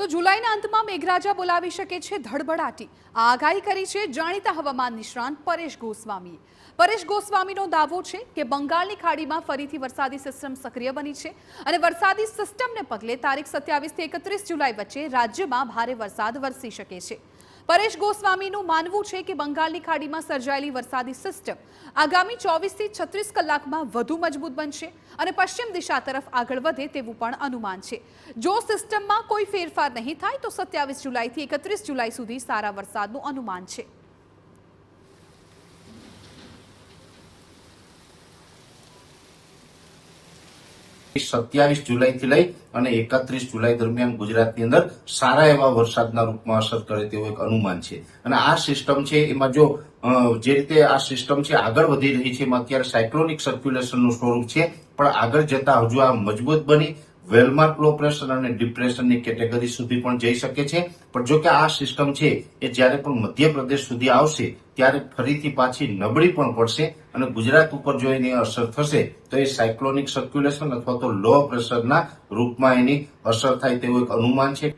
તો જુલાઈના અંતમાં મેઘરાજા બોલાવી શકે છે ધડબડાટી. આ આગાહી કરી છે જાણીતા હવામાન નિષ્ણાંત પરેશ ગોસ્વામીએ. પરેશ ગોસ્વામીનો દાવો છે કે બંગાળની ખાડીમાં ફરીથી વરસાદી સિસ્ટમ સક્રિય બની છે અને વરસાદી સિસ્ટમને પગલે તારીખ 27 થી 31 જુલાઈ વચ્ચે રાજ્યમાં ભારે વરસાદ વરસી શકે છે. પરેશ ગોસ્વામીનું માનવું છે કે બંગાળની ખાડીમાં સર્જાયેલી વરસાદી સિસ્ટમ આગામી 24 થી 36 કલાકમાં વધુ મજબૂત બનશે અને પશ્ચિમ દિશા તરફ આગળ વધે તેવું પણ અનુમાન છે. જો સિસ્ટમમાં કોઈ ફેરફાર નહીં થાય તો 27 જુલાઈથી 31 જુલાઈ સુધી સારા વરસાદનું અનુમાન છે. સત્યાવીસ જુલાઈથી લઈ અને 31 જુલાઈ દરમિયાન ગુજરાતની અંદર સારા એવા વરસાદના રૂપમાં અસર કરે તેવું એક અનુમાન છે. અને આ સિસ્ટમ છે એમાં જો જે રીતે આ સિસ્ટમ છે આગળ વધી રહી છે એમાં અત્યારે સાયક્લોનિક સર્ક્યુલેશનનું સ્વરૂપ છે, પણ આગળ જતા હજુ આ મજબૂત બની વેલમાર્ક લો પ્રેશર અને ડિપ્રેશનની કેટેગરી સુધી પણ જઈ શકે છે. પણ જો કે આ સિસ્ટમ છે એ જ્યારે પણ મધ્યપ્રદેશ સુધી આવશે ત્યારે ફરીથી પાછી નબળી પણ પડશે અને ગુજરાત ઉપર જો એની અસર થશે તો એ સાયક્લોનિક સર્ક્યુલેશન અથવા તો લો પ્રેશરના રૂપમાં એની અસર થાય તેવું એક અનુમાન છે.